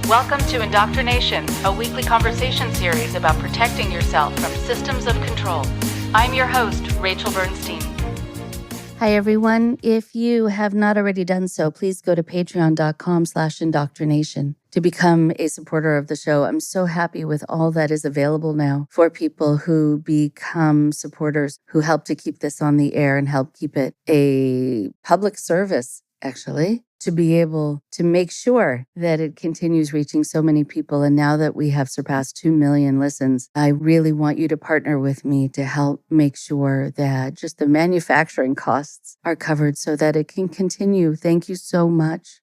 Welcome to IndoctriNation, a weekly conversation series about protecting yourself from systems of control. I'm your host, Rachel Bernstein. Hi, everyone. If you have not already done so, please go to patreon.com/indoctrination to become a supporter of the show. I'm so happy with all that is available now for people who become supporters, who help to keep this on the air and help keep it a public service, actually, to be able to make sure that it continues reaching so many people. And now that we have surpassed 2 million listens, I really want you to partner with me to help make sure that just the manufacturing costs are covered so that it can continue. Thank you so much.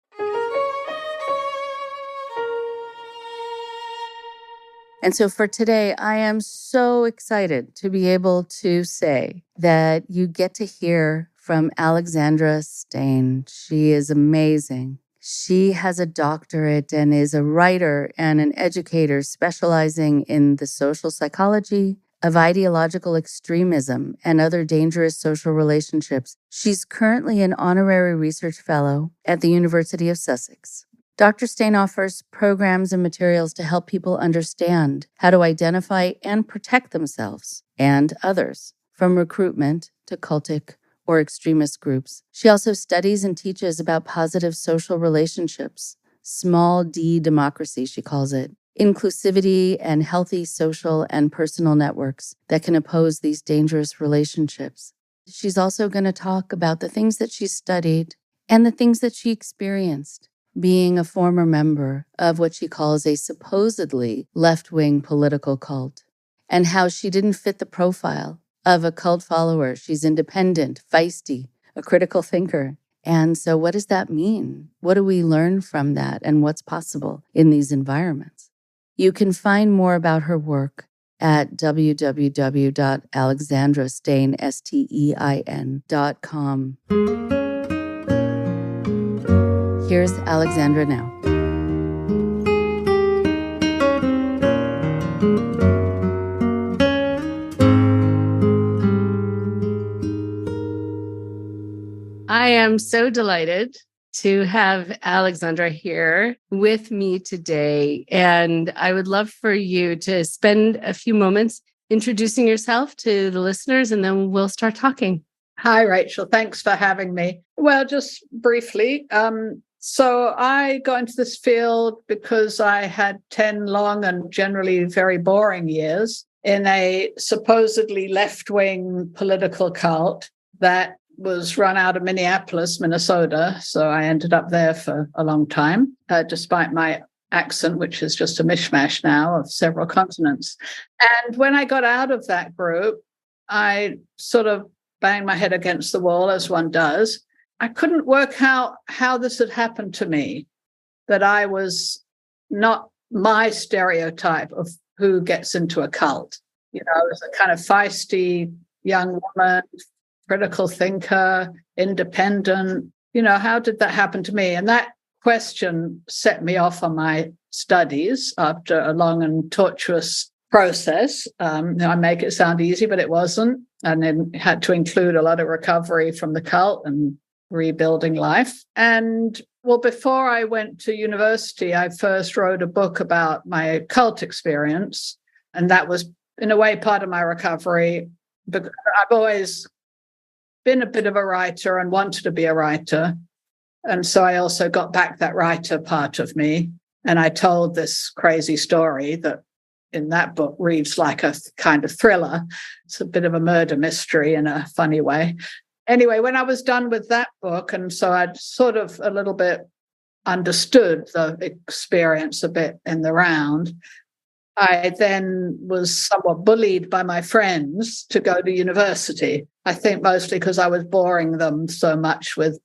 And so for today, I am so excited to be able to say that you get to hear from Alexandra Stein. She is amazing. She has a doctorate and is a writer and an educator specializing in the social psychology of ideological extremism and other dangerous social relationships. She's currently an Honorary Research Fellow at the University of Sussex. Dr. Stein offers programs and materials to help people understand how to identify and protect themselves and others from recruitment to cultic or extremist groups. She also studies and teaches about positive social relationships, small d democracy, she calls it, inclusivity and healthy social and personal networks that can oppose these dangerous relationships. She's also going to talk about the things that she studied and the things that she experienced being a former member of what she calls a supposedly left-wing political cult, and how she didn't fit the profile of a cult follower. She's independent, feisty, a critical thinker. And so what does that mean? What do we learn from that and what's possible in these environments? You can find more about her work at www.alexandrastein.com. Here's Alexandra now. I am so delighted to have Alexandra here with me today. And I would love for you to spend a few moments introducing yourself to the listeners, and then we'll start talking. Hi, Rachel. Thanks for having me. Well, just briefly, so I got into this field because I had 10 long and generally very boring years in a supposedly left-wing political cult that was run out of Minneapolis, Minnesota. So I ended up there for a long time, despite my accent, which is just a mishmash now of several continents. And when I got out of that group, I sort of banged my head against the wall, as one does. I couldn't work out how this had happened to me, that I was not my stereotype of who gets into a cult. You know, I was a kind of feisty young woman, critical thinker, independent. You know, how did that happen to me? And that question set me off on my studies after a long and tortuous process. I make it sound easy, but it wasn't. And then had to include a lot of recovery from the cult and rebuilding life. And well, before I went to university, I first wrote a book about my cult experience. And that was, in a way, part of my recovery, because I've always been a bit of a writer and wanted to be a writer. And so I also got back that writer part of me. And I told this crazy story that in that book reads like a kind of thriller. It's a bit of a murder mystery in a funny way. Anyway, when I was done with that book, and so I'd sort of a little bit understood the experience a bit in the round, I then was somewhat bullied by my friends to go to university. I think mostly because I was boring them so much with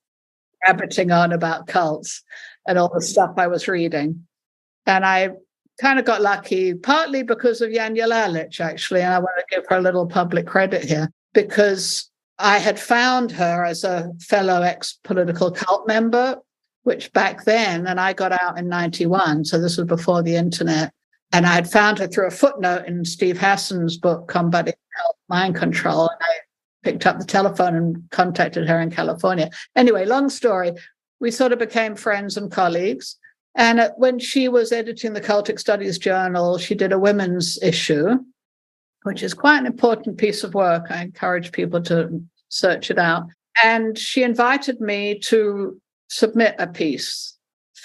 rabbiting on about cults and all the stuff I was reading. And I kind of got lucky, partly because of Janja Lalich, actually, and I want to give her a little public credit here, because I had found her as a fellow ex-political cult member, which back then, and I got out in 91, so this was before the internet, and I had found her through a footnote in Steve Hassan's book, Combating Mind Control, and I picked up the telephone and contacted her in California. Anyway, long story, we sort of became friends and colleagues. And when she was editing the Cultic Studies Journal, she did a women's issue, which is quite an important piece of work. I encourage people to search it out. And she invited me to submit a piece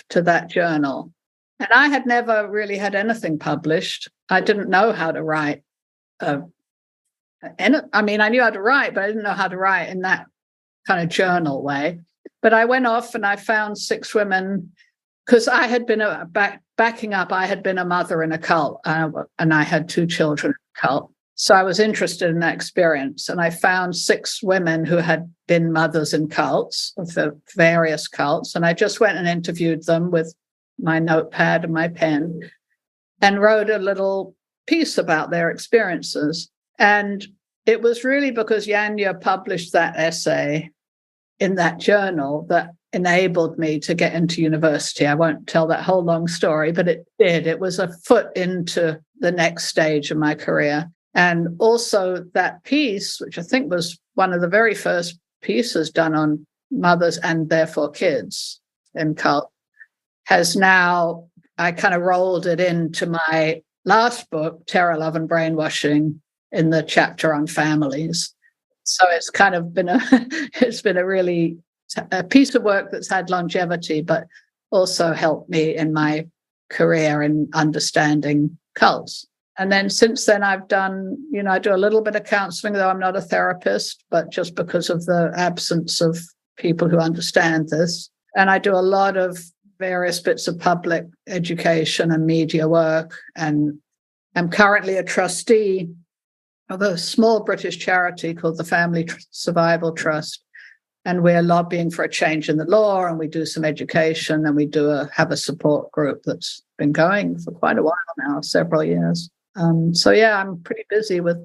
to that journal. And I had never really had anything published. I didn't know how to write. I knew how to write, but I didn't know how to write in that kind of journal way. But I went off and I found 6 women, because I had been backing up. I had been a mother in a cult, and I had 2 children in a cult. So I was interested in that experience. And I found 6 women who had been mothers in cults, of the various cults. And I just went and interviewed them with my notepad and my pen and wrote a little piece about their experiences. And it was really because Janja published that essay in that journal that enabled me to get into university. I won't tell that whole long story, but it did. It was a foot into the next stage of my career. And also that piece, which I think was one of the very first pieces done on mothers and therefore kids in cult, has now, I kind of rolled it into my last book, Terror, Love and Brainwashing, in the chapter on families. So it's kind of been a piece of work that's had longevity, but also helped me in my career in understanding cults. And then since then, I've done, I do a little bit of counseling, though I'm not a therapist, but just because of the absence of people who understand this. And I do a lot of various bits of public education and media work. And I'm currently a trustee of a small British charity called the Family Survival Trust. And we're lobbying for a change in the law, and we do some education, and we have a support group that's been going for quite a while now, several years. So yeah, I'm pretty busy with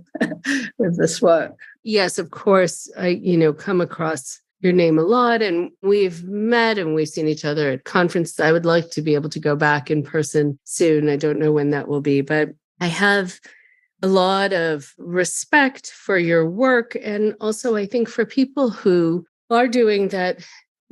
with this work. Yes, of course. I come across your name a lot, and we've met and we've seen each other at conferences. I would like to be able to go back in person soon. I don't know when that will be, but I have a lot of respect for your work, and also I think for people who are doing that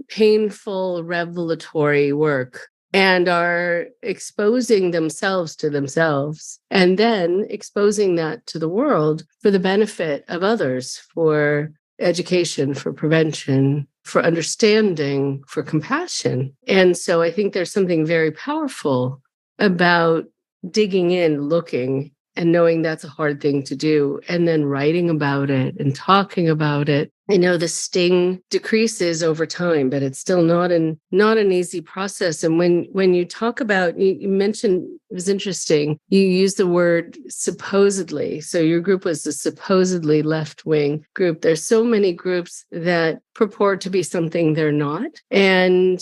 painful revelatory work and are exposing themselves to themselves, and then exposing that to the world for the benefit of others, for education, for prevention, for understanding, for compassion. And so I think there's something very powerful about digging in, looking, and knowing that's a hard thing to do, and then writing about it and talking about it. I know the sting decreases over time, but it's still not an easy process. And when you talk about, you mentioned, it was interesting, you used the word supposedly. So your group was a supposedly left-wing group. There's so many groups that purport to be something they're not. And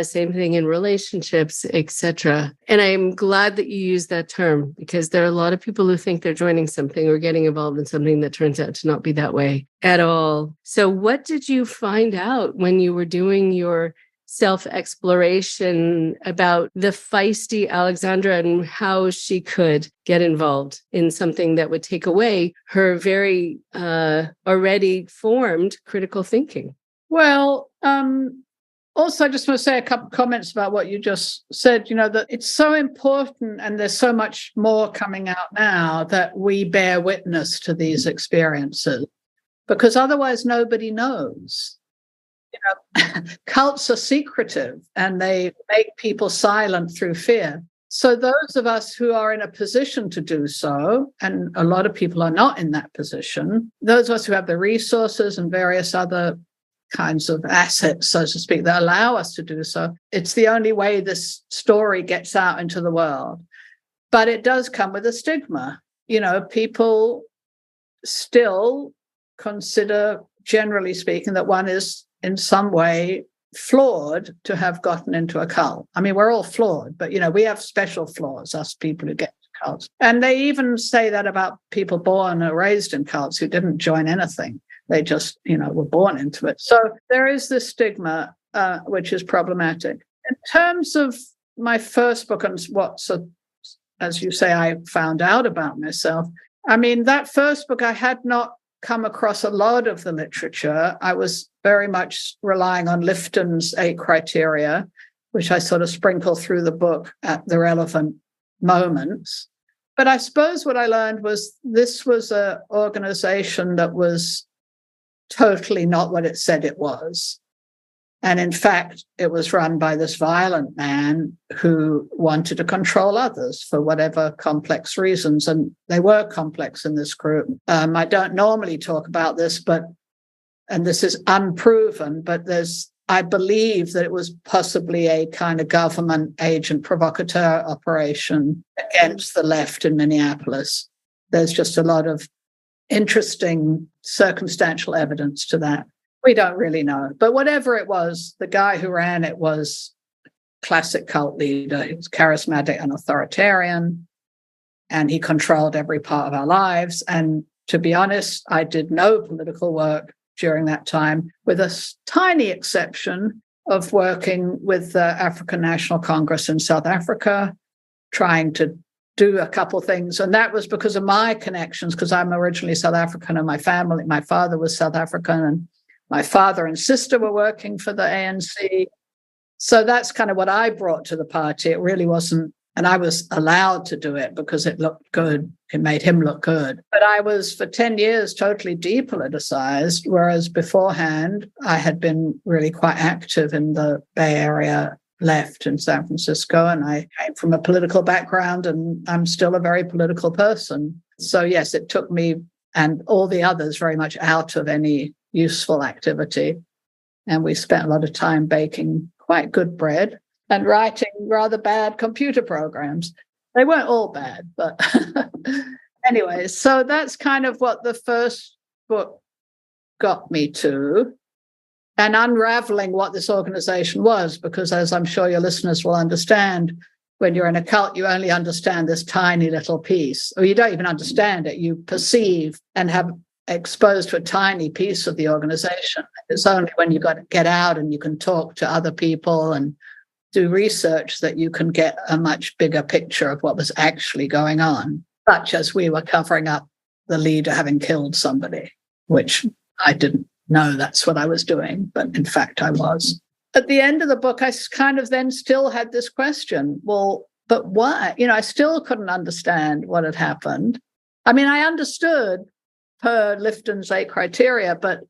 same thing in relationships, etc. And I'm glad that you used that term, because there are a lot of people who think they're joining something or getting involved in something that turns out to not be that way at all. So what did you find out when you were doing your self-exploration about the feisty Alexandra and how she could get involved in something that would take away her very already formed critical thinking? Well, also, I just want to say a couple of comments about what you just said, that it's so important, and there's so much more coming out now, that we bear witness to these experiences, because otherwise nobody knows. Cults are secretive and they make people silent through fear. So those of us who are in a position to do so, and a lot of people are not in that position, those of us who have the resources and various other kinds of assets, so to speak, that allow us to do so, it's the only way this story gets out into the world. But it does come with a stigma. People still consider, generally speaking, that one is in some way flawed to have gotten into a cult. I mean, we're all flawed, but, we have special flaws, us people who get into cults. And they even say that about people born or raised in cults who didn't join anything. They just, were born into it. So there is this stigma, which is problematic. In terms of my first book and as you say, I found out about myself. I mean, that first book, I had not come across a lot of the literature. I was very much relying on Lifton's 8 criteria, which I sort of sprinkle through the book at the relevant moments. But I suppose what I learned was this was an organization that was totally not what it said it was. And in fact, it was run by this violent man who wanted to control others for whatever complex reasons. And they were complex in this group. I don't normally talk about this, and this is unproven, but I believe that it was possibly a kind of government agent provocateur operation against the left in Minneapolis. There's just a lot of interesting circumstantial evidence to that. We don't really know. But whatever it was, the guy who ran it was a classic cult leader. He was charismatic and authoritarian, and he controlled every part of our lives. And to be honest, I did no political work during that time, with a tiny exception of working with the African National Congress in South Africa, trying to do a couple things. And that was because of my connections, because I'm originally South African and my father was South African, and my father and sister were working for the ANC. So that's kind of what I brought to the party. It really wasn't, and I was allowed to do it because it looked good. It made him look good. But I was, for 10 years, totally depoliticized, whereas beforehand, I had been really quite active in the Bay Area left in San Francisco, and I came from a political background, and I'm still a very political person. So yes, it took me and all the others very much out of any useful activity. And we spent a lot of time baking quite good bread and writing rather bad computer programs. They weren't all bad, but anyway, so that's kind of what the first book got me to, and unraveling what this organization was, because as I'm sure your listeners will understand, when you're in a cult, you only understand this tiny little piece, or you don't even understand it. You perceive and have exposed to a tiny piece of the organization. It's only when you got to get out and you can talk to other people and do research that you can get a much bigger picture of what was actually going on, such as we were covering up the leader having killed somebody, which I didn't know that's what I was doing, but in fact I was. At the end of the book, I kind of then still had this question, well, but why? I still couldn't understand what had happened. I mean, I understood per Lifton's 8 criteria, but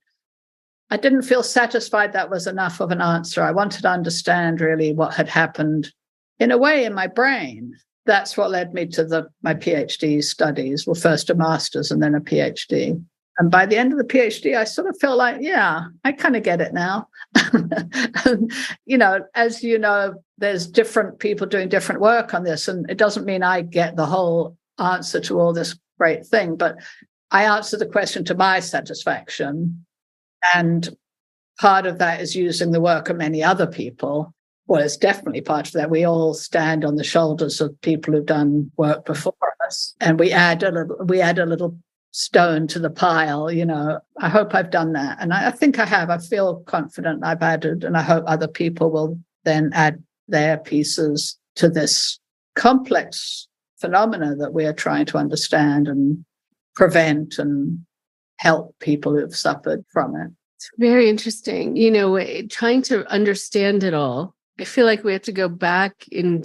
I didn't feel satisfied that was enough of an answer. I wanted to understand really what had happened in a way in my brain. That's what led me to my PhD studies. Well, first a master's and then a PhD. And by the end of the PhD, I sort of feel like, yeah, I kind of get it now. As you know, there's different people doing different work on this, and it doesn't mean I get the whole answer to all this great thing, but I answer the question to my satisfaction. And part of that is using the work of many other people. Well, it's definitely part of that. We all stand on the shoulders of people who've done work before us, and we add a little stone to the pile. I hope I've done that, and I think I have. I feel confident I've added, and I hope other people will then add their pieces to this complex phenomena that we are trying to understand and prevent and help people who've suffered from it. It's very interesting. Trying to understand it all, I feel like we have to go back in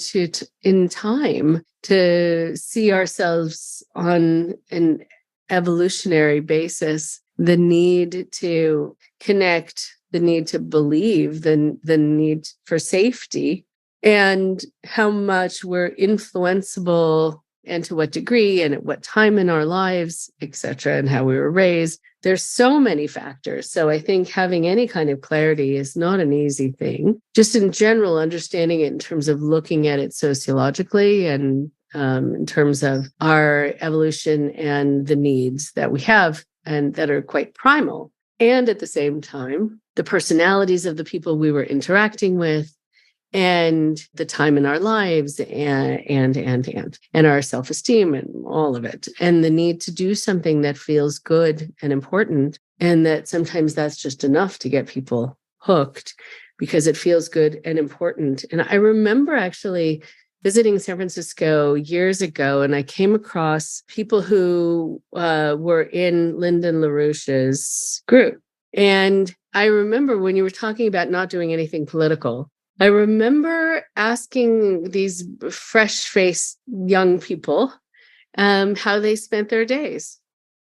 time to see ourselves on an evolutionary basis, the need to connect, the need to believe, the need for safety, and how much we're influenceable and to what degree and at what time in our lives, et cetera, and how we were raised. There's so many factors. So I think having any kind of clarity is not an easy thing. Just in general, understanding it in terms of looking at it sociologically and in terms of our evolution and the needs that we have and that are quite primal. And at the same time, the personalities of the people we were interacting with, and the time in our lives and our self-esteem and all of it, and the need to do something that feels good and important, and that sometimes that's just enough to get people hooked because it feels good and important. And I remember actually visiting San Francisco years ago, and I came across people who were in Lyndon LaRouche's group. And I remember when you were talking about not doing anything political, I remember asking these fresh-faced young people how they spent their days.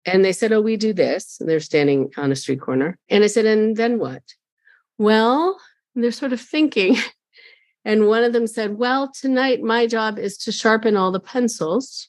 And they said, oh, we do this. And they're standing on a street corner. And I said, and then what? Well, they're sort of thinking. And one of them said, well, tonight my job is to sharpen all the pencils.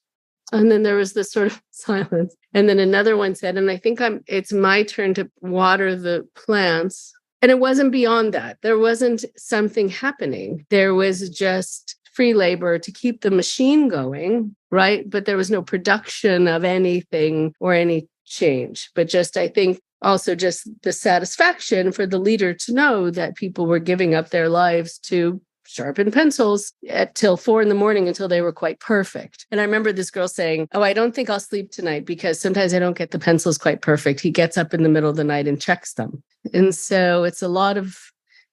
And then there was this sort of silence. And then another one said, and I think it's my turn to water the plants. And it wasn't beyond that. There wasn't something happening. There was just free labor to keep the machine going, right? But there was no production of anything or any change. But just, I think, also just the satisfaction for the leader to know that people were giving up their lives to sharpen pencils till 4 a.m. until they were quite perfect. And I remember this girl saying, oh, I don't think I'll sleep tonight because sometimes I don't get the pencils quite perfect. He gets up in the middle of the night and checks them. And so it's a lot of,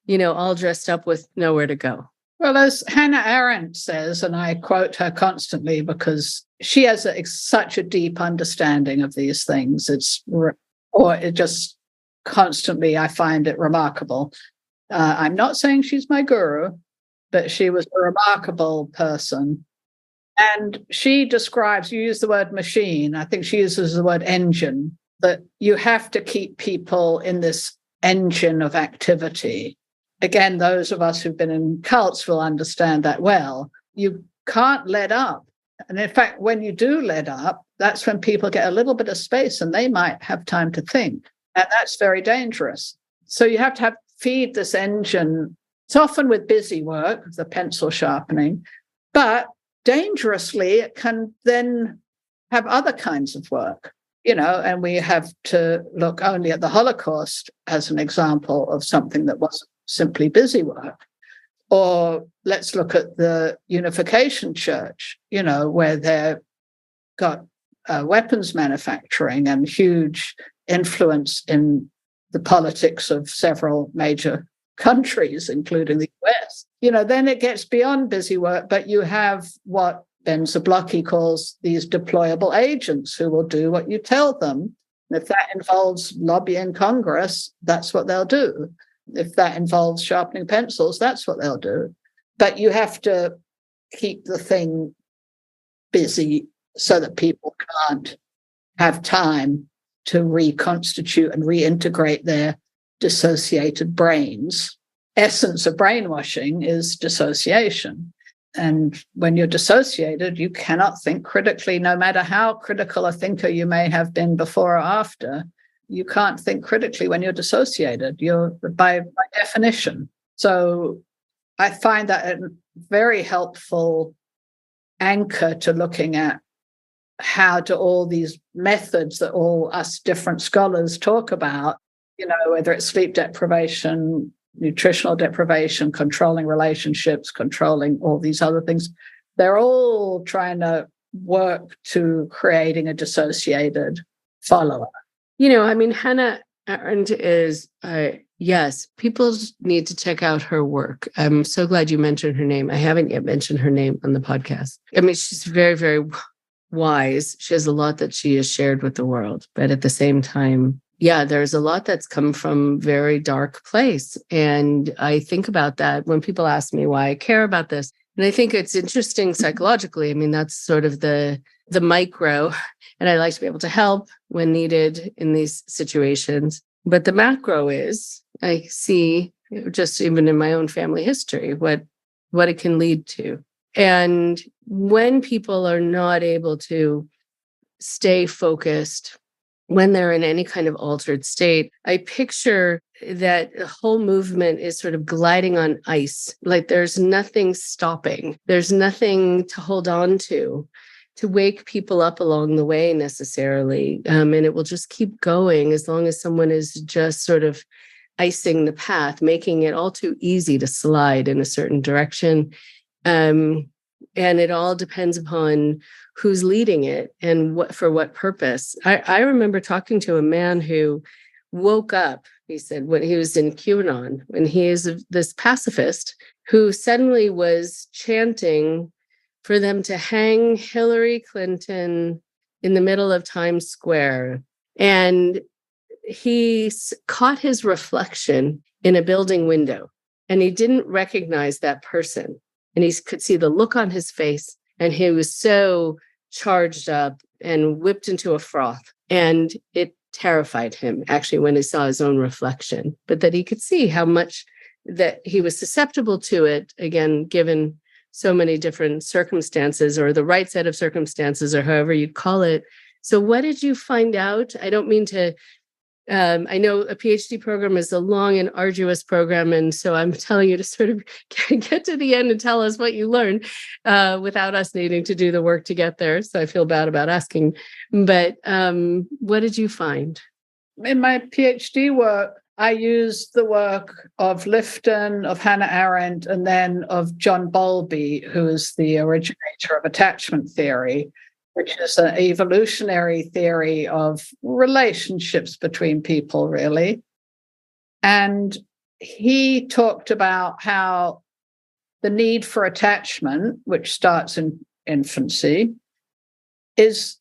all dressed up with nowhere to go. Well, as Hannah Arendt says, and I quote her constantly because she has such a deep understanding of these things. It just constantly, I find it remarkable. I'm not saying she's my guru, but she was a remarkable person. And she describes, you use the word machine, I think she uses the word engine, that you have to keep people in this engine of activity. Again, those of us who've been in cults will understand that well. You can't let up. And in fact, when you do let up, that's when people get a little bit of space and they might have time to think. And that's very dangerous. So you have to feed this engine. It's often with busy work, the pencil sharpening, but dangerously, it can then have other kinds of work, and we have to look only at the Holocaust as an example of something that wasn't simply busy work. Or let's look at the Unification Church, where they've got weapons manufacturing and huge influence in the politics of several major countries, including the US. Then it gets beyond busy work, but you have what Ben Zablocki calls these deployable agents who will do what you tell them. And if that involves lobbying Congress, that's what they'll do. If that involves sharpening pencils, that's what they'll do. But you have to keep the thing busy so that people can't have time to reconstitute and reintegrate their dissociated brains. Essence of brainwashing is dissociation. And when you're dissociated, you cannot think critically, no matter how critical a thinker you may have been before or after. You can't think critically when you're dissociated. You're by definition. So I find that a very helpful anchor to looking at how do all these methods that all us different scholars talk about, whether it's sleep deprivation, nutritional deprivation, controlling relationships, controlling all these other things, they're all trying to work to creating a dissociated follower. Hannah Arendt is, yes, people need to check out her work. I'm so glad you mentioned her name. I haven't yet mentioned her name on the podcast. She's very, very wise. She has a lot that she has shared with the world. But at the same time, there's a lot that's come from very dark place. And I think about that when people ask me why I care about this. And I think it's interesting psychologically. That's sort of the micro. And I like to be able to help when needed in these situations. But the macro is, I see, just even in my own family history, what it can lead to. And when people are not able to stay focused, when they're in any kind of altered state, I picture that the whole movement is sort of gliding on ice. Like there's nothing stopping. There's nothing to hold on to wake people up along the way necessarily. And it will just keep going as long as someone is just sort of icing the path, making it all too easy to slide in a certain direction. And it all depends upon who's leading it and for what purpose. I remember talking to a man who woke up, he said, when he was in QAnon, when he is this pacifist who suddenly was chanting for them to hang Hillary Clinton in the middle of Times Square. And he caught his reflection in a building window. and he didn't recognize that person. And he could see the look on his face, and he was so charged up and whipped into a froth. And it terrified him, actually, when he saw his own reflection, but that he could see how much that he was susceptible to it, again, given so many different circumstances, or the right set of circumstances, or however you'd call it. So what did you find out? I don't mean to, I know a PhD program is a long and arduous program, and so I'm telling you to sort of get to the end and tell us what you learned without us needing to do the work to get there. So I feel bad about asking. But what did you find? In my PhD work, I used the work of Lifton, of Hannah Arendt, and then of John Bowlby, who is the originator of attachment theory, which is an evolutionary theory of relationships between people, really. And he talked about how the need for attachment, which starts in infancy, is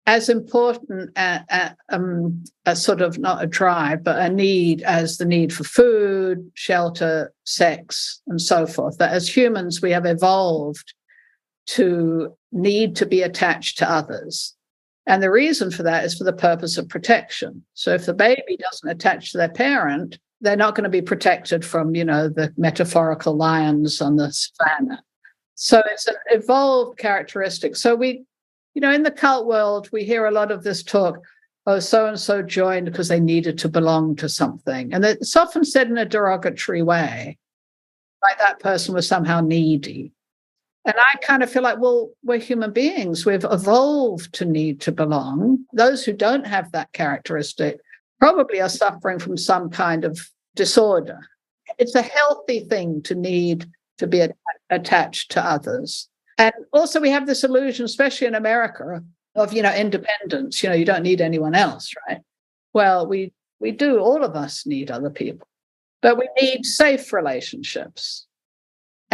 as important a sort of, not a drive, but a need as the need for food, shelter, sex, and so forth. That as humans, we have evolved to need to be attached to others. And the reason for that is for the purpose of protection. So if the baby doesn't attach to their parent, they're not going to be protected from, the metaphorical lions on the savannah. So it's an evolved characteristic. So we, in the cult world, we hear a lot of this talk, oh, so-and-so joined because they needed to belong to something. And it's often said in a derogatory way, like that person was somehow needy. And I kind of feel like, well, we're human beings. We've evolved to need to belong. Those who don't have that characteristic probably are suffering from some kind of disorder. It's a healthy thing to need to be attached to others. And also we have this illusion, especially in America, of, independence. You don't need anyone else, right? Well, we do. All of us need other people. But we need safe relationships.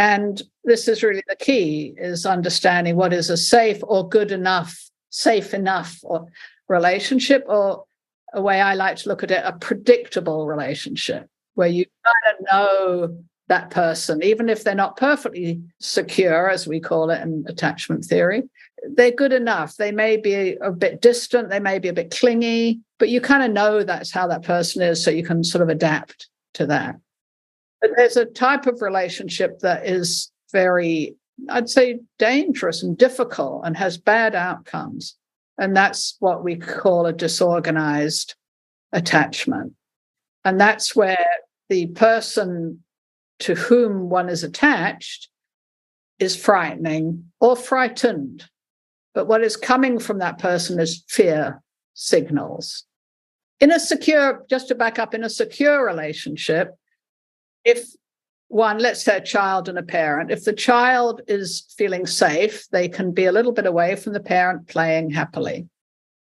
And this is really the key, is understanding what is a safe or good enough, safe enough or relationship, or a way I like to look at it, a predictable relationship, where you kind of know that person, even if they're not perfectly secure, as we call it in attachment theory, they're good enough. They may be a bit distant, they may be a bit clingy, but you kind of know that's how that person is, so you can sort of adapt to that. But there's a type of relationship that is very, I'd say, dangerous and difficult and has bad outcomes. And that's what we call a disorganized attachment. And that's where the person to whom one is attached is frightening or frightened. But what is coming from that person is fear signals. In a secure, just to back up, in a secure relationship, if one, let's say a child and a parent, if the child is feeling safe, they can be a little bit away from the parent, playing happily.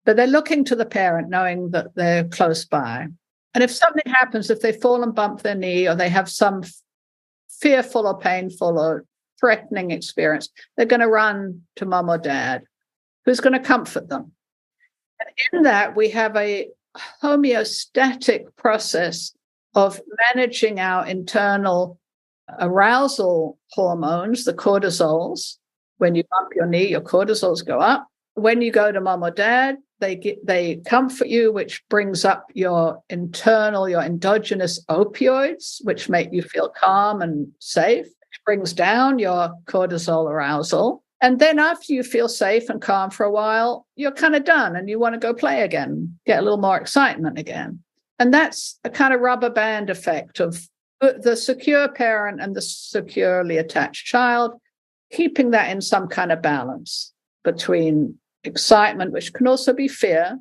But they're looking to the parent, knowing that they're close by. And if something happens, if they fall and bump their knee, or they have some fearful or painful or threatening experience, they're going to run to mom or dad, who's going to comfort them. And in that, we have a homeostatic process of managing our internal arousal hormones, the cortisols. When you bump your knee, your cortisols go up. When you go to mom or dad, they comfort you, which brings up your internal, your endogenous opioids, which make you feel calm and safe, which brings down your cortisol arousal. And then after you feel safe and calm for a while, you're kind of done and you want to go play again, get a little more excitement again. And that's a kind of rubber band effect of the secure parent and the securely attached child, keeping that in some kind of balance between excitement, which can also be fear,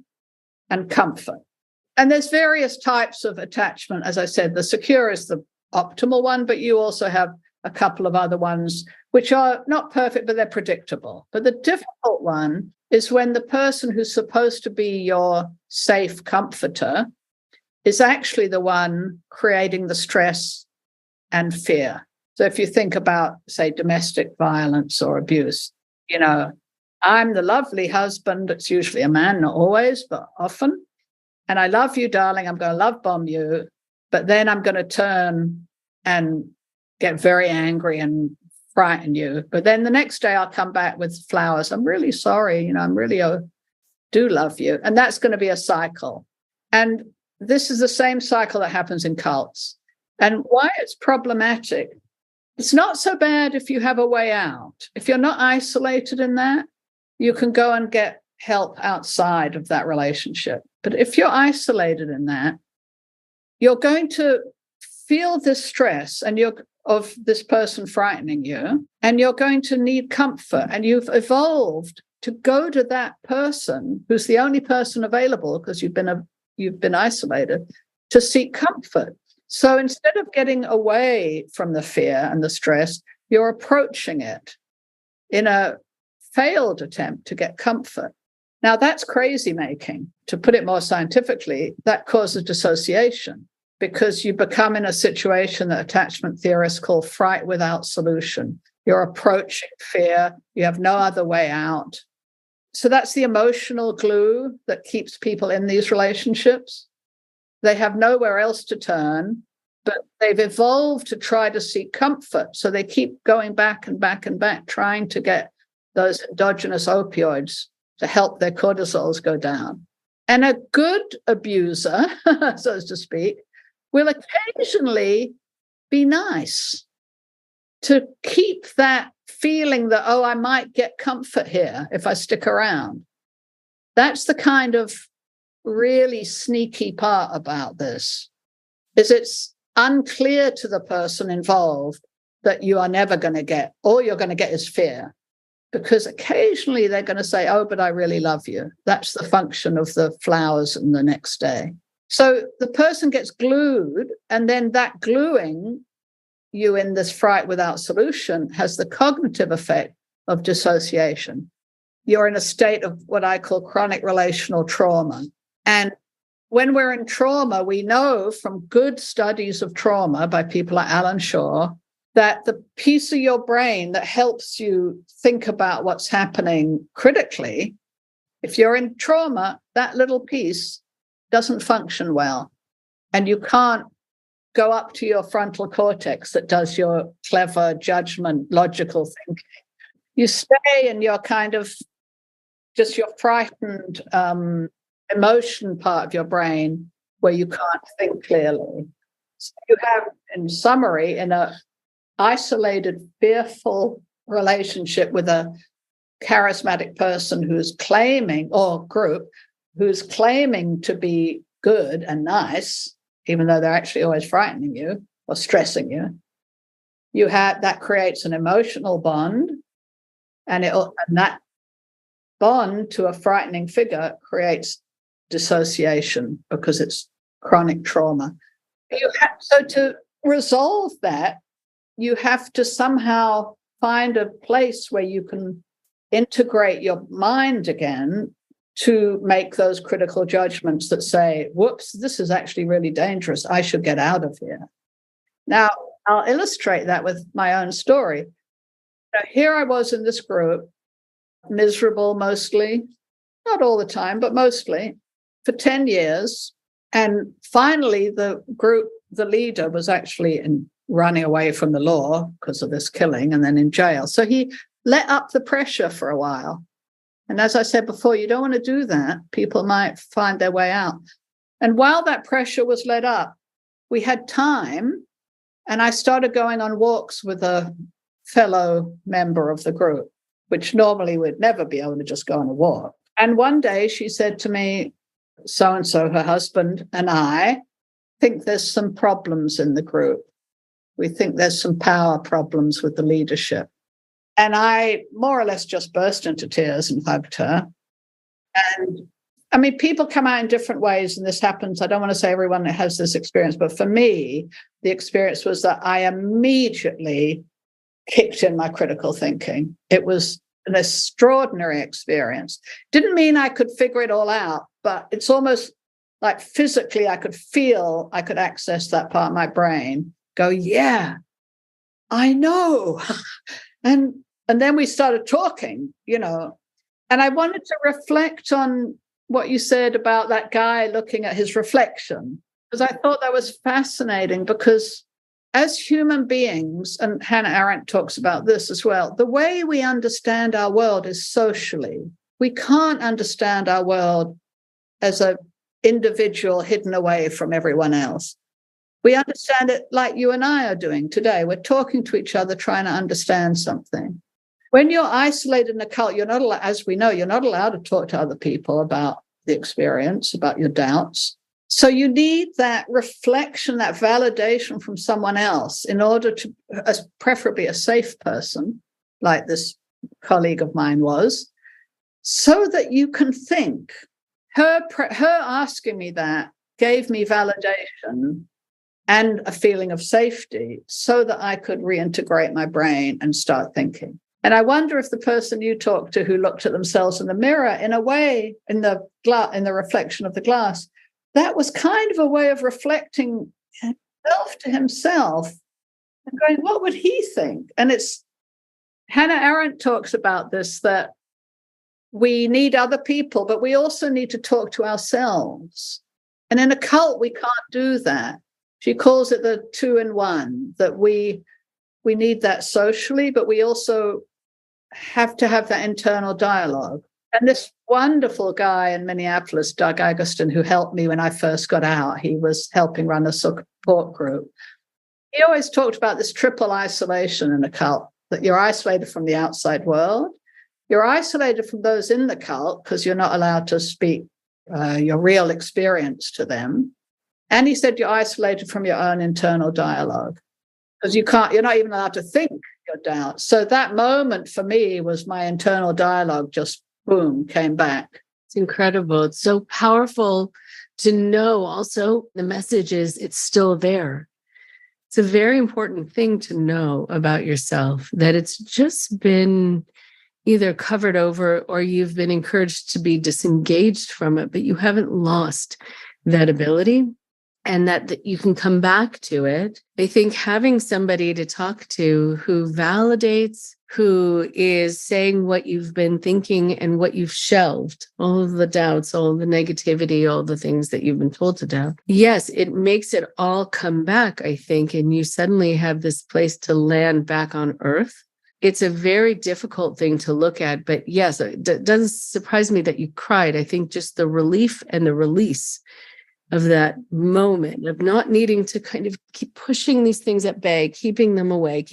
and comfort. And there's various types of attachment. As I said, the secure is the optimal one, but you also have a couple of other ones which are not perfect, but they're predictable. But the difficult one is when the person who's supposed to be your safe comforter is actually the one creating the stress and fear. So if you think about, say, domestic violence or abuse, I'm the lovely husband. It's usually a man, not always, but often. And I love you, darling. I'm going to love bomb you. But then I'm going to turn and get very angry and frighten you. But then the next day I'll come back with flowers. I'm really sorry. I'm really do love you. And that's going to be a cycle. And this is the same cycle that happens in cults. And why it's problematic, it's not so bad if you have a way out. If you're not isolated in that, you can go and get help outside of that relationship. But if you're isolated in that, you're going to feel this stress of this person frightening you, and you're going to need comfort. And you've evolved to go to that person who's the only person available because you've been isolated to seek comfort. So instead of getting away from the fear and the stress, you're approaching it in a failed attempt to get comfort. Now, that's crazy making. To put it more scientifically, that causes dissociation because you become in a situation that attachment theorists call fright without solution. You're approaching fear. You have no other way out. So that's the emotional glue that keeps people in these relationships. They have nowhere else to turn, but they've evolved to try to seek comfort. So they keep going back and back and back, trying to get those endogenous opioids to help their cortisols go down. And a good abuser, so to speak, will occasionally be nice to keep that feeling that, oh, I might get comfort here if I stick around. That's the kind of really sneaky part about this, is it's unclear to the person involved that you are never going to get, all you're going to get is fear. Because occasionally they're going to say, oh, but I really love you. That's the function of the flowers and the next day. So the person gets glued, and then that gluing you in this fright without solution has the cognitive effect of dissociation. You're in a state of what I call chronic relational trauma. And when we're in trauma, we know from good studies of trauma by people like Alan Shaw that the piece of your brain that helps you think about what's happening critically, if you're in trauma, that little piece doesn't function well. And you can't go up to your frontal cortex that does your clever judgment, logical thinking. You stay in your kind of just your frightened emotion part of your brain where you can't think clearly. So you have, in summary, in a isolated, fearful relationship with a charismatic person who's claiming, or group, who's claiming to be good and nice, even though they're actually always frightening you or stressing you. That creates an emotional bond, and that bond to a frightening figure creates dissociation because it's chronic trauma. So to resolve that, you have to somehow find a place where you can integrate your mind again to make those critical judgments that say, whoops, this is actually really dangerous. I should get out of here. Now, I'll illustrate that with my own story. Now, here I was in this group, miserable mostly, not all the time, but mostly, for 10 years. And finally, the group, the leader was actually running away from the law because of this killing and then in jail. So he let up the pressure for a while. And as I said before, you don't want to do that. People might find their way out. And while that pressure was let up, we had time, and I started going on walks with a fellow member of the group, which normally we'd never be able to just go on a walk. And one day she said to me, so-and-so, her husband, and I think there's some problems in the group. We think there's some power problems with the leadership. And I more or less just burst into tears and hugged her. And I mean, people come out in different ways, and this happens. I don't want to say everyone has this experience, but for me, the experience was that I immediately kicked in my critical thinking. It was an extraordinary experience. Didn't mean I could figure it all out, but it's almost like physically I could feel, I could access that part of my brain, go, yeah, I know. And then we started talking, and I wanted to reflect on what you said about that guy looking at his reflection, because I thought that was fascinating, because as human beings, and Hannah Arendt talks about this as well, the way we understand our world is socially. We can't understand our world as an individual hidden away from everyone else. We understand it like you and I are doing today. We're talking to each other, trying to understand something. When you're isolated in a cult, you're not allowed, as we know, you're not allowed to talk to other people about the experience, about your doubts. So you need that reflection, that validation from someone else in order to, preferably a safe person, like this colleague of mine was, so that you can think. Her asking me that gave me validation and a feeling of safety so that I could reintegrate my brain and start thinking. And I wonder if the person you talked to who looked at themselves in the mirror, in a way, in the reflection of the glass, that was kind of a way of reflecting himself to himself and going, what would he think? And it's Hannah Arendt talks about this, that we need other people, but we also need to talk to ourselves. And in a cult, we can't do that. She calls it the 2-in-1, that we need that socially, but we also have to have that internal dialogue. And this wonderful guy in Minneapolis, Doug Agustin, who helped me when I first got out, he was helping run a support group. He always talked about this triple isolation in a cult, that you're isolated from the outside world, you're isolated from those in the cult because you're not allowed to speak your real experience to them. And he said you're isolated from your own internal dialogue because you're not even allowed to think your doubts. So that moment for me was my internal dialogue just boom, came back. It's incredible. It's so powerful to know also the message is it's still there. It's a very important thing to know about yourself, that it's just been either covered over or you've been encouraged to be disengaged from it, but you haven't lost that ability and that you can come back to it. I think having somebody to talk to who validates, who is saying what you've been thinking and what you've shelved, all of the doubts, all the negativity, all the things that you've been told to doubt. Yes, it makes it all come back, I think, and you suddenly have this place to land back on earth. It's a very difficult thing to look at, but yes, it doesn't surprise me that you cried. I think just the relief and the release of that moment of not needing to kind of keep pushing these things at bay, keeping them away,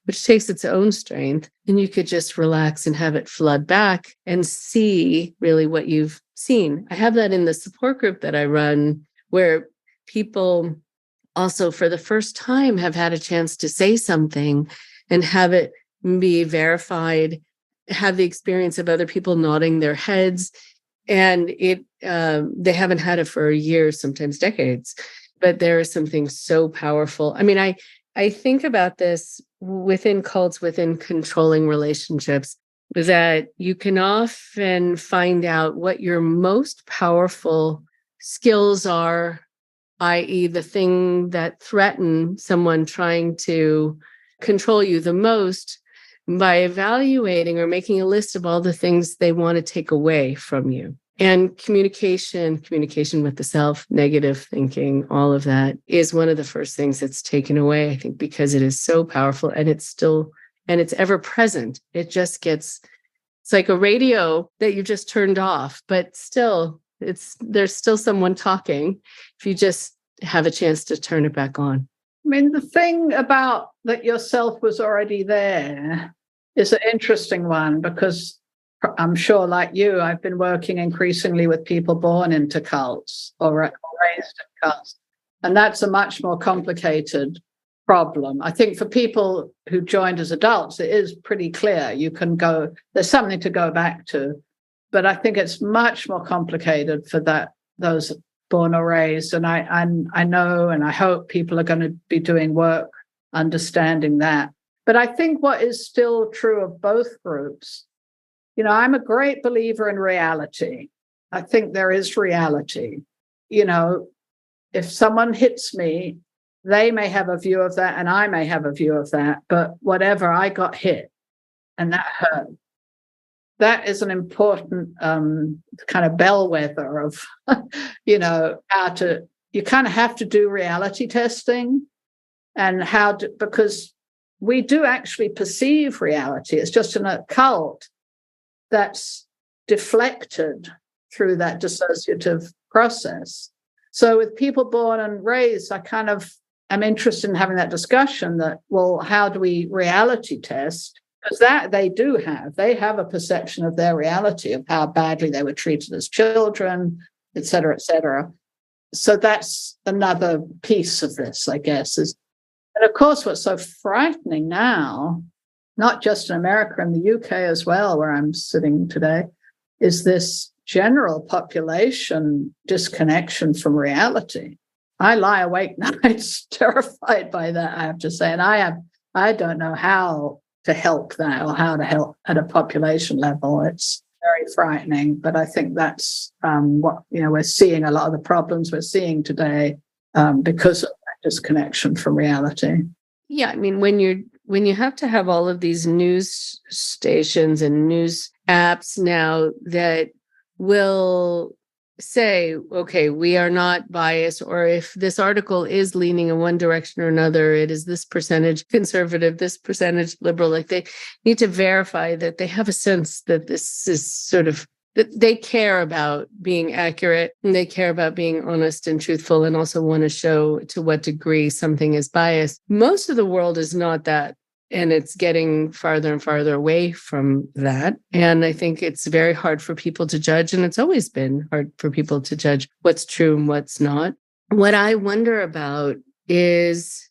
which takes its own strength. And you could just relax and have it flood back and see really what you've seen. I have that in the support group that I run, where people also for the first time have had a chance to say something and have it be verified, have the experience of other people nodding their heads. And they haven't had it for years, sometimes decades, but there is something so powerful. I mean, I think about this within cults, within controlling relationships, that you can often find out what your most powerful skills are, i.e. the thing that threaten someone trying to control you the most, by evaluating or making a list of all the things they want to take away from you. And communication with the self, negative thinking, all of that is one of the first things that's taken away, I think, because it is so powerful and it's ever present. It just it's like a radio that you just turned off, but still there's still someone talking if you just have a chance to turn it back on. I mean, the thing about that yourself was already there is an interesting one, because I'm sure, like you, I've been working increasingly with people born into cults or raised in cults. And that's a much more complicated problem. I think for people who joined as adults, it is pretty clear. There's something to go back to. But I think it's much more complicated for those born or raised. And I know and I hope people are going to be doing work understanding that. But I think what is still true of both groups, I'm a great believer in reality. I think there is reality. If someone hits me, they may have a view of that and I may have a view of that, but whatever, I got hit and that hurt. That is an important kind of bellwether of, you kind of have to do reality testing. and because we do actually perceive reality. It's just in a cult that's deflected through that dissociative process. So with people born and raised, I kind of am interested in having that discussion that, well, how do we reality test? Because that they have a perception of their reality, of how badly they were treated as children, et cetera, et cetera. So that's another piece of this, I guess. And of course, what's so frightening now, not just in America, in the UK as well, where I'm sitting today, is this general population disconnection from reality. I lie awake nights terrified by that, I have to say. And I don't know how to help that or how to help at a population level. It's very frightening, but I think that's what we're seeing. A lot of the problems we're seeing today because of that disconnection from reality. Yeah, I mean, when you have to have all of these news stations and news apps now that will say, okay, we are not biased, or if this article is leaning in one direction or another, it is this percentage conservative, this percentage liberal. Like, they need to verify that they have a sense that this is sort of, that they care about being accurate and they care about being honest and truthful, and also want to show to what degree something is biased. Most of the world is not that. And it's getting farther and farther away from that. And I think it's very hard for people to judge. And it's always been hard for people to judge what's true and what's not. What I wonder about is,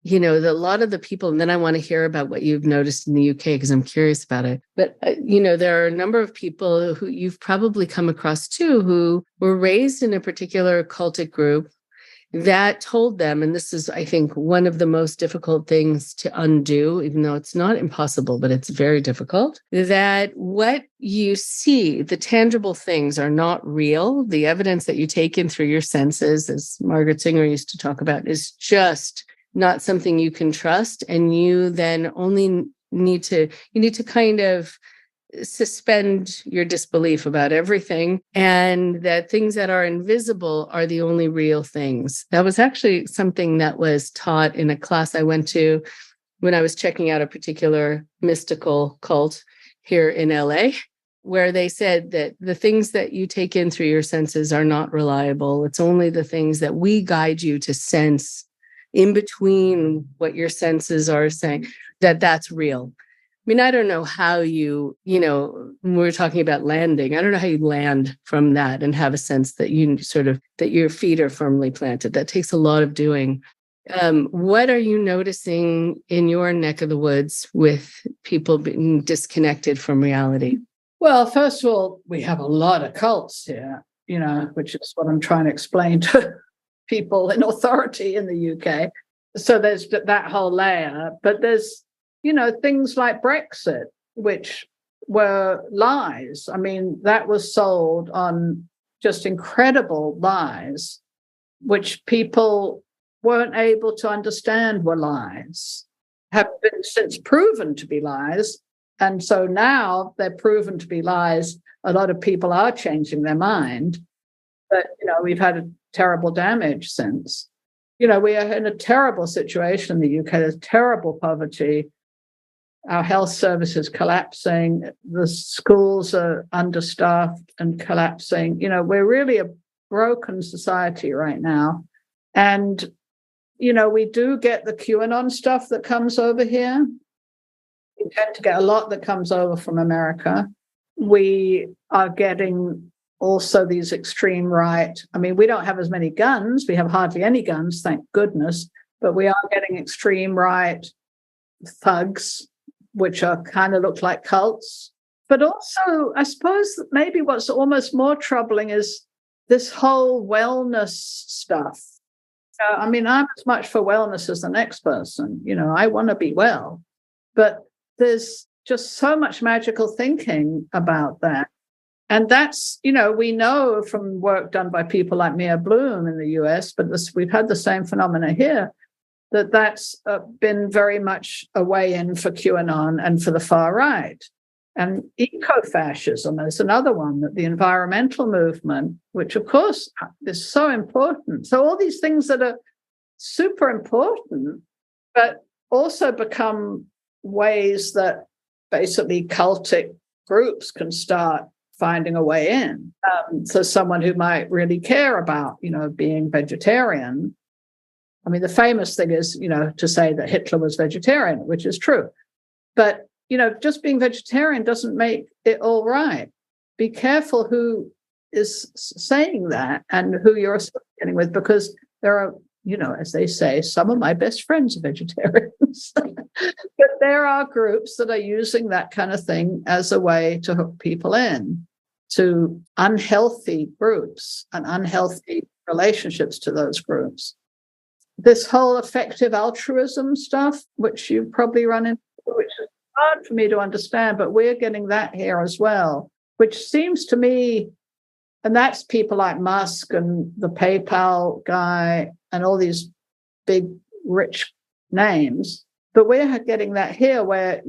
a lot of the people, and then I want to hear about what you've noticed in the UK, because I'm curious about it. But, there are a number of people who you've probably come across too, who were raised in a particular cultic group that told them, and this is, I think, one of the most difficult things to undo, even though it's not impossible, but it's very difficult, that what you see, the tangible things, are not real. The evidence that you take in through your senses, as Margaret Singer used to talk about, is just not something you can trust. And you then only need to kind of suspend your disbelief about everything, and that things that are invisible are the only real things. That was actually something that was taught in a class I went to when I was checking out a particular mystical cult here in LA, where they said that the things that you take in through your senses are not reliable. It's only the things that we guide you to sense in between what your senses are saying, that's real. I mean, I don't know how when we're talking about landing, I don't know how you land from that and have a sense that that your feet are firmly planted. That takes a lot of doing. What are you noticing in your neck of the woods with people being disconnected from reality? Well, first of all, we have a lot of cults here, which is what I'm trying to explain to people in authority in the UK. So there's that whole layer, but there's things like Brexit, which were lies. I mean, that was sold on just incredible lies, which people weren't able to understand were lies, have been since proven to be lies. And so now they're proven to be lies. A lot of people are changing their mind. But, we've had a terrible damage since. We are in a terrible situation in the UK. There's terrible poverty. Our health service is collapsing. The schools are understaffed and collapsing. We're really a broken society right now. And, we do get the QAnon stuff that comes over here. We tend to get a lot that comes over from America. We are getting also these extreme right. I mean, we don't have as many guns. We have hardly any guns, thank goodness. But we are getting extreme right thugs, which are kind of look like cults. But also, I suppose that maybe what's almost more troubling is this whole wellness stuff. I mean, I'm as much for wellness as the next person. I want to be well. But there's just so much magical thinking about that. And that's, we know from work done by people like Mia Bloom in the US, but we've had the same phenomena here, that's been very much a way in for QAnon and for the far right. And eco-fascism is another one, that the environmental movement, which of course is so important. So all these things that are super important but also become ways that basically cultic groups can start finding a way in. So someone who might really care about, being vegetarian. I mean, the famous thing is, to say that Hitler was vegetarian, which is true. But, just being vegetarian doesn't make it all right. Be careful who is saying that and who you're associating with, because there are, as they say, some of my best friends are vegetarians. But there are groups that are using that kind of thing as a way to hook people in to unhealthy groups and unhealthy relationships to those groups. This whole effective altruism stuff, which you probably run into, which is hard for me to understand, but we're getting that here as well, which seems to me, and that's people like Musk and the PayPal guy and all these big, rich names. But we're getting that here where,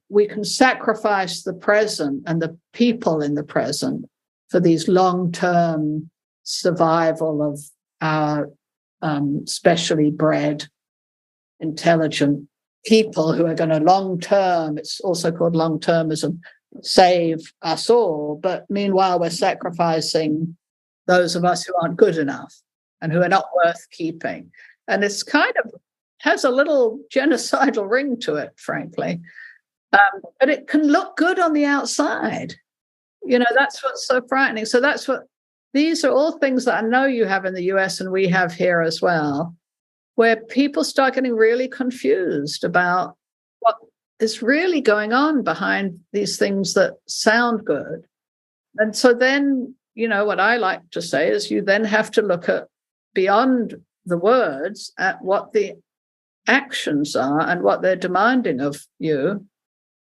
we can sacrifice the present and the people in the present for these long-term survival of our specially bred, intelligent people who are going to long-term, it's also called long-termism, save us all. But meanwhile, we're sacrificing those of us who aren't good enough and who are not worth keeping. And it's kind of has a little genocidal ring to it, frankly. But it can look good on the outside. That's what's so frightening. So these are all things that I know you have in the US and we have here as well, where people start getting really confused about what is really going on behind these things that sound good. And so then, what I like to say is you then have to look at beyond the words at what the actions are and what they're demanding of you.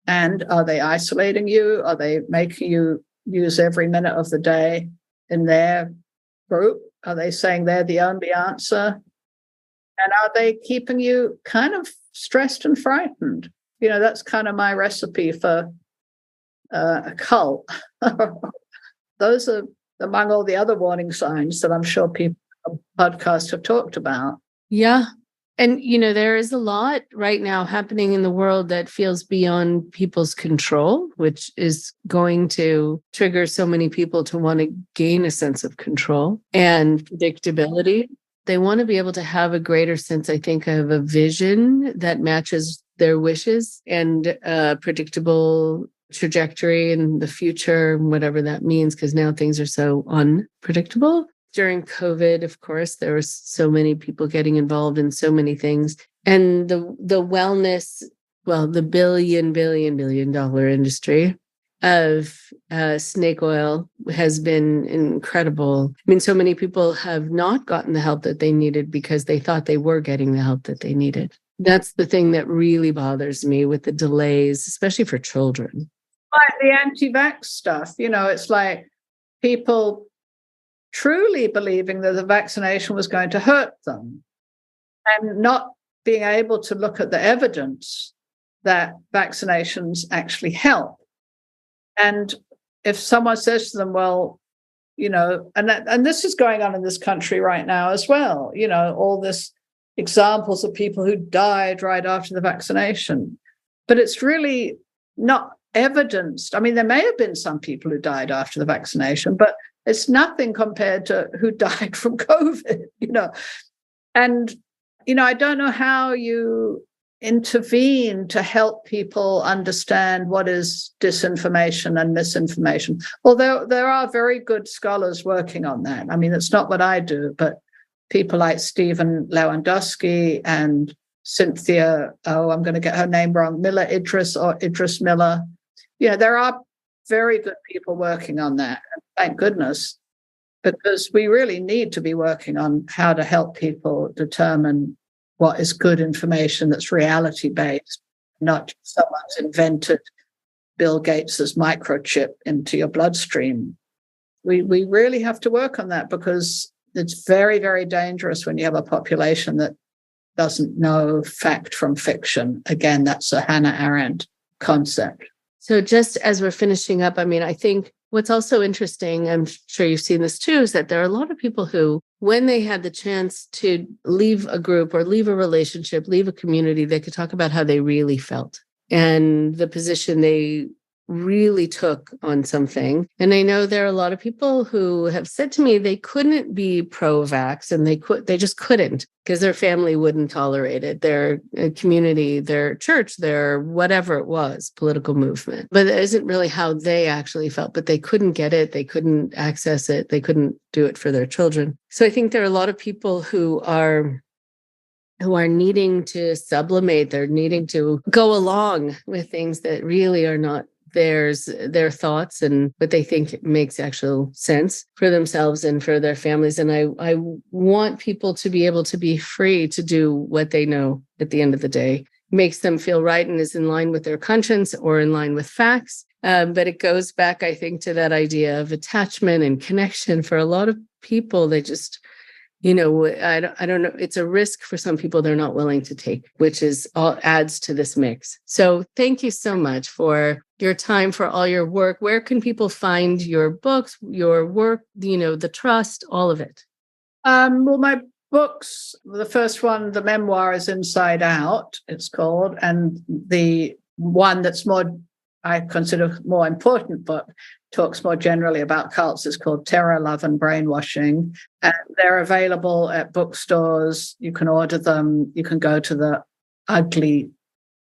And are they isolating you? Are they making you use every minute of the day in their group? Are they saying they're the only answer? And are they keeping you kind of stressed and frightened? That's kind of my recipe for a cult. Those are among all the other warning signs that I'm sure people on podcasts have talked about. Yeah. And, there is a lot right now happening in the world that feels beyond people's control, which is going to trigger so many people to want to gain a sense of control and predictability. They want to be able to have a greater sense, I think, of a vision that matches their wishes and a predictable trajectory in the future, whatever that means, because now things are so unpredictable. During COVID, of course, there were so many people getting involved in so many things. And the wellness, the billion dollar industry of snake oil has been incredible. I mean, so many people have not gotten the help that they needed because they thought they were getting the help that they needed. That's the thing that really bothers me with the delays, especially for children. Like the anti-vax stuff, it's like people truly believing that the vaccination was going to hurt them and not being able to look at the evidence that vaccinations actually help. And if someone says to them, well, and this is going on in this country right now as well, all this examples of people who died right after the vaccination, but it's really not evidenced. I mean, there may have been some people who died after the vaccination, but it's nothing compared to who died from COVID, And, I don't know how you intervene to help people understand what is disinformation and misinformation. Although there are very good scholars working on that. I mean, it's not what I do, but people like Stephen Lewandowski and Cynthia, I'm going to get her name wrong, Idris Miller. There are very good people working on that. And thank goodness, because we really need to be working on how to help people determine what is good information that's reality-based, not just someone's invented Bill Gates's microchip into your bloodstream. We really have to work on that because it's very, very dangerous when you have a population that doesn't know fact from fiction. Again, that's a Hannah Arendt concept. So just as we're finishing up, I mean, I think what's also interesting, I'm sure you've seen this too, is that there are a lot of people who, when they had the chance to leave a group or leave a relationship, leave a community, they could talk about how they really felt and the position they really took on something. And I know there are a lot of people who have said to me they couldn't be pro-vax, and they just couldn't because their family wouldn't tolerate it, their community, their church, their whatever it was, political movement. But that isn't really how they actually felt, but they couldn't get it. They couldn't access it. They couldn't do it for their children. So I think there are a lot of people who are needing to sublimate, they're needing to go along with things that really are not their thoughts and what they think makes actual sense for themselves and for their families. And I want people to be able to be free to do what they know at the end of the day makes them feel right and is in line with their conscience or in line with facts. But it goes back, I think, to that idea of attachment and connection. For a lot of people, they just, I don't know. It's a risk for some people they're not willing to take, which is all adds to this mix. So thank you so much for your time, for all your work. Where can people find your books, your work, the trust, all of it? Well, my books, the first one, the memoir, is Inside Out, it's called. And the one that's I consider more important book, talks more generally about cults, is called Terror, Love and Brainwashing. And they're available at bookstores. You can order them. You can go to the ugly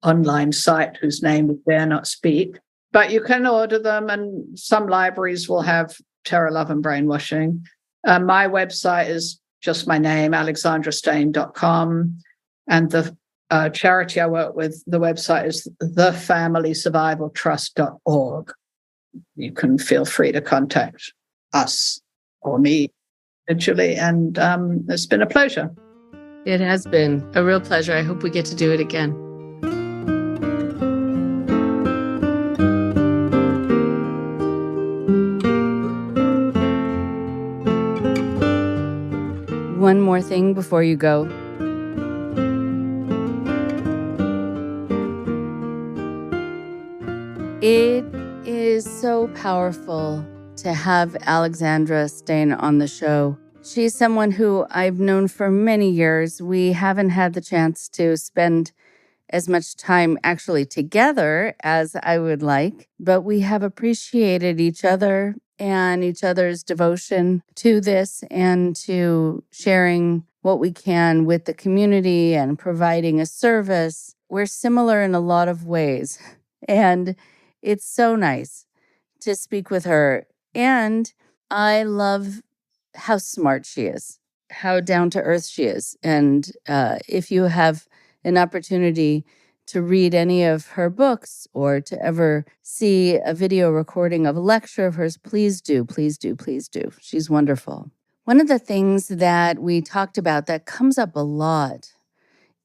online site whose name we dare not speak. But you can order them, and some libraries will have Terror, Love and Brainwashing. My website is just my name, alexandrastein.com. And the charity I work with, the website is thefamilysurvivaltrust.org. You can feel free to contact us or me individually, and it's been a pleasure. It has been a real pleasure. I hope we get to do it again. One more thing before you go. It is so powerful to have Alexandra Stein on the show. She's someone who I've known for many years. We haven't had the chance to spend as much time actually together as I would like, but we have appreciated each other and each other's devotion to this and to sharing what we can with the community and providing a service. We're similar in a lot of ways, and it's so nice to speak with her. And I love how smart she is, how down to earth she is. And if you have an opportunity to read any of her books or to ever see a video recording of a lecture of hers, please do, please do, please do. She's wonderful. One of the things that we talked about that comes up a lot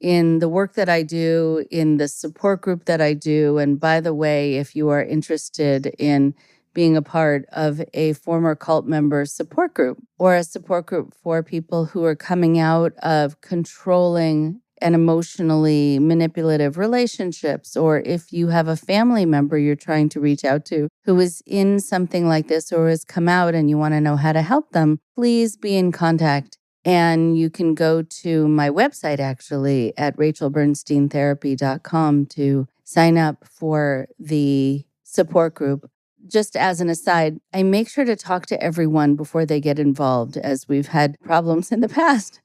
in the work that I do, in the support group that I do, and by the way, if you are interested in being a part of a former cult member support group or a support group for people who are coming out of controlling and emotionally manipulative relationships, or if you have a family member you're trying to reach out to who is in something like this or has come out and you want to know how to help them, please be in contact. And you can go to my website, actually, at rachelbernsteintherapy.com to sign up for the support group. Just as an aside, I make sure to talk to everyone before they get involved, as we've had problems in the past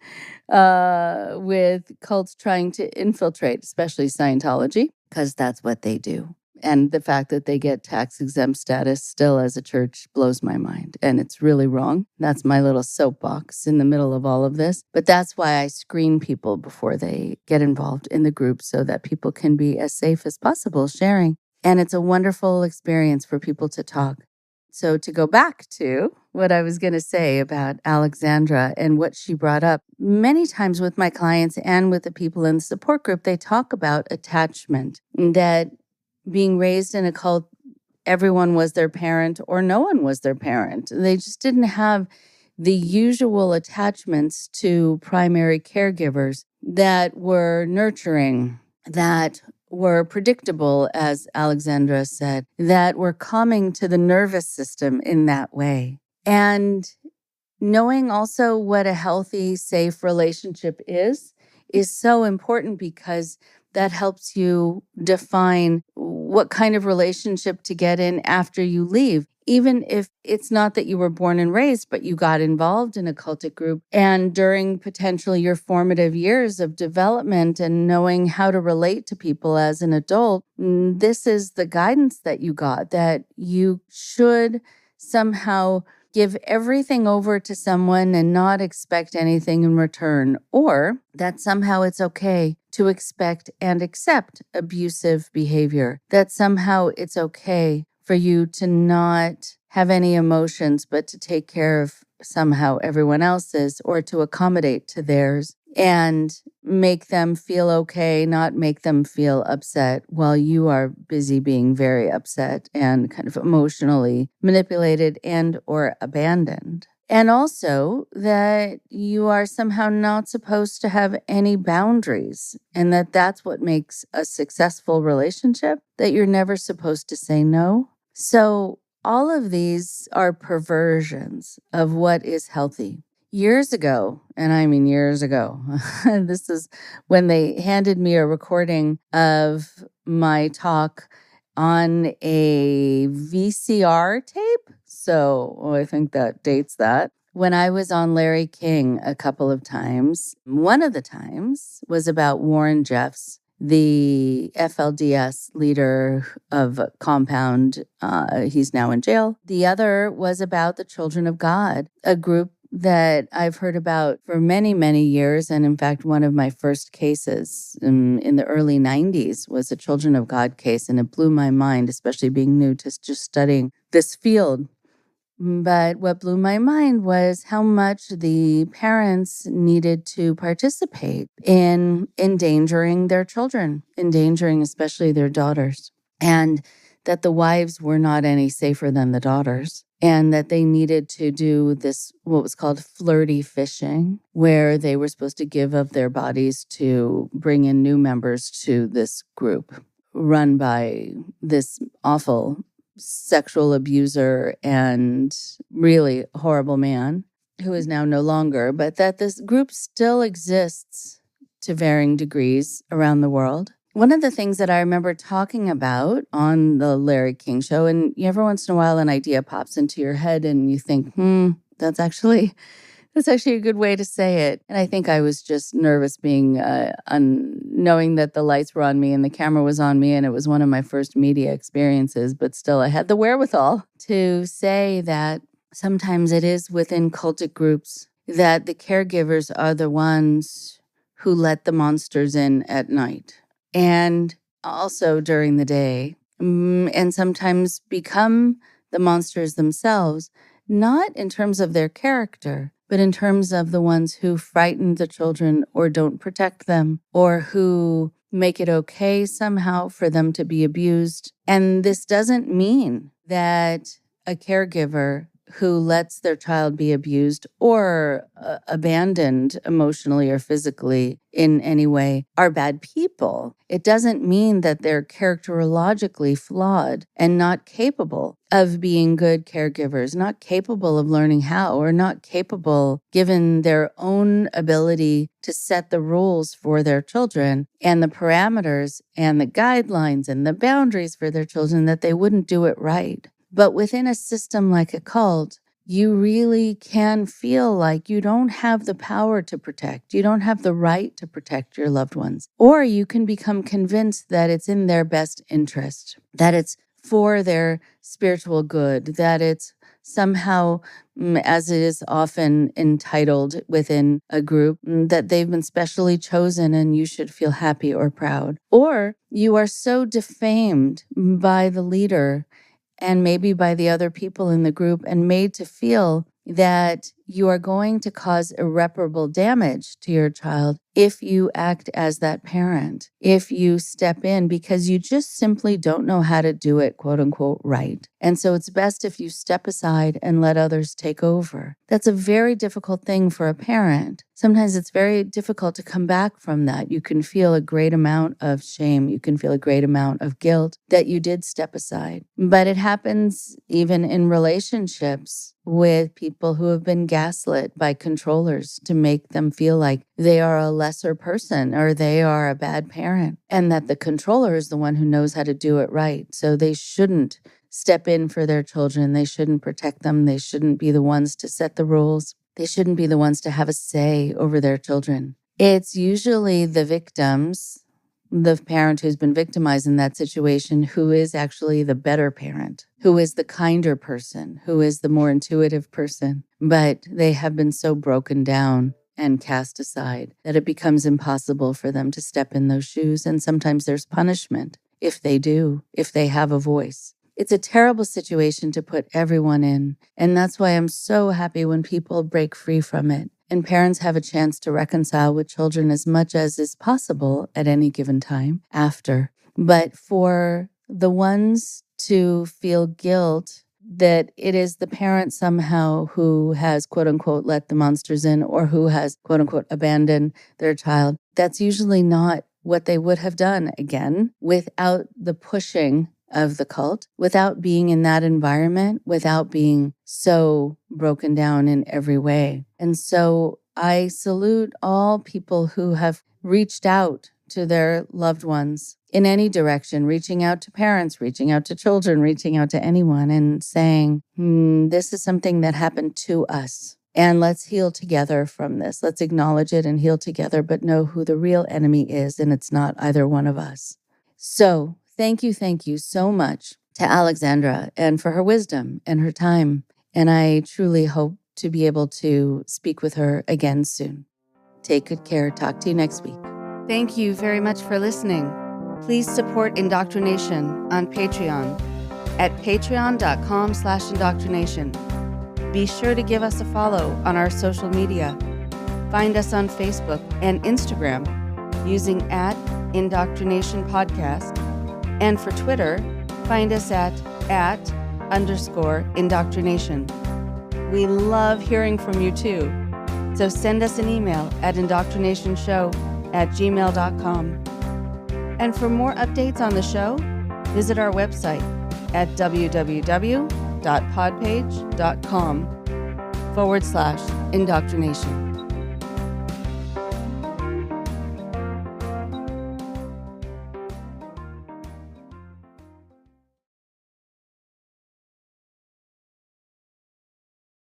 with cults trying to infiltrate, especially Scientology, because that's what they do. And the fact that they get tax-exempt status still as a church blows my mind. And it's really wrong. That's my little soapbox in the middle of all of this. But that's why I screen people before they get involved in the group so that people can be as safe as possible sharing. And it's a wonderful experience for people to talk. So to go back to what I was going to say about Alexandra and what she brought up, many times with my clients and with the people in the support group, they talk about attachment, that being raised in a cult, everyone was their parent or no one was their parent. They just didn't have the usual attachments to primary caregivers that were nurturing, that were predictable, as Alexandra said, that were calming to the nervous system in that way. And knowing also what a healthy, safe relationship is so important, because that helps you define what kind of relationship to get in after you leave. Even if it's not that you were born and raised, but you got involved in a cultic group, and during potentially your formative years of development and knowing how to relate to people as an adult, this is the guidance that you got, that you should somehow give everything over to someone and not expect anything in return, or that somehow it's okay to expect and accept abusive behavior, that somehow it's okay for you to not have any emotions, but to take care of somehow everyone else's, or to accommodate to theirs and make them feel okay, not make them feel upset while you are busy being very upset and kind of emotionally manipulated and or abandoned. And also that you are somehow not supposed to have any boundaries, and that that's what makes a successful relationship, that you're never supposed to say no. So all of these are perversions of what is healthy. Years ago, and I mean years ago, this is when they handed me a recording of my talk on a VCR tape. So I think that dates that. When I was on Larry King a couple of times, one of the times was about Warren Jeffs, the FLDS leader of Compound. He's now in jail. The other was about the Children of God, a group that I've heard about for many, many years. And in fact, one of my first cases in the early 90s was a Children of God case. And it blew my mind, especially being new to just studying this field. But what blew my mind was how much the parents needed to participate in endangering their children, endangering especially their daughters, and that the wives were not any safer than the daughters, and that they needed to do this, what was called flirty fishing, where they were supposed to give of their bodies to bring in new members to this group run by this awful sexual abuser and really horrible man who is now no longer, but that this group still exists to varying degrees around the world. One of the things that I remember talking about on the Larry King show, and every once in a while an idea pops into your head and you think, that's actually a good way to say it. And I think I was just nervous being, knowing that the lights were on me and the camera was on me, and it was one of my first media experiences, but still I had the wherewithal to say that sometimes it is within cultic groups that the caregivers are the ones who let the monsters in at night and also during the day, and sometimes become the monsters themselves, not in terms of their character, but in terms of the ones who frighten the children or don't protect them, or who make it okay somehow for them to be abused. And this doesn't mean that a caregiver who lets their child be abused or abandoned emotionally or physically in any way are bad people. It doesn't mean that they're characterologically flawed and not capable of being good caregivers, not capable of learning how, or not capable, given their own ability to set the rules for their children and the parameters and the guidelines and the boundaries for their children, that they wouldn't do it right. But within a system like a cult, you really can feel like you don't have the power to protect. You don't have the right to protect your loved ones. Or you can become convinced that it's in their best interest, that it's for their spiritual good, that it's somehow, as it is often entitled within a group, that they've been specially chosen and you should feel happy or proud. Or you are so defamed by the leader and maybe by the other people in the group and made to feel that you are going to cause irreparable damage to your child if you act as that parent, if you step in because you just simply don't know how to do it, quote unquote, right. And so it's best if you step aside and let others take over. That's a very difficult thing for a parent. Sometimes it's very difficult to come back from that. You can feel a great amount of shame. You can feel a great amount of guilt that you did step aside. But it happens even in relationships with people who have been gaslit by controllers to make them feel like they are a lesser person or they are a bad parent, and that the controller is the one who knows how to do it right. So they shouldn't step in for their children. They shouldn't protect them. They shouldn't be the ones to set the rules. They shouldn't be the ones to have a say over their children. It's usually the victims, the parent who's been victimized in that situation, who is actually the better parent, who is the kinder person, who is the more intuitive person. But they have been so broken down and cast aside that it becomes impossible for them to step in those shoes. And sometimes there's punishment if they do, if they have a voice. It's a terrible situation to put everyone in. And that's why I'm so happy when people break free from it and parents have a chance to reconcile with children as much as is possible at any given time after. But for the ones to feel guilt that it is the parent somehow who has, quote unquote, let the monsters in, or who has, quote unquote, abandoned their child, that's usually not what they would have done, again, without the pushing of the cult, without being in that environment, without being so broken down in every way. And so I salute all people who have reached out to their loved ones in any direction, reaching out to parents, reaching out to children, reaching out to anyone and saying, this is something that happened to us. And let's heal together from this. Let's acknowledge it and heal together, but know who the real enemy is, and it's not either one of us. So thank you so much to Alexandra and for her wisdom and her time. And I truly hope to be able to speak with her again soon. Take good care. Talk to you next week. Thank you very much for listening. Please support IndoctriNation on Patreon at patreon.com/indoctrination. Be sure to give us a follow on our social media. Find us on Facebook and Instagram using @IndoctriNation Podcast. And for Twitter, find us at @_indoctrination. We love hearing from you too. So send us an email at indoctrinationshow@gmail.com. And for more updates on the show, visit our website at www.podpage.com/indoctrination.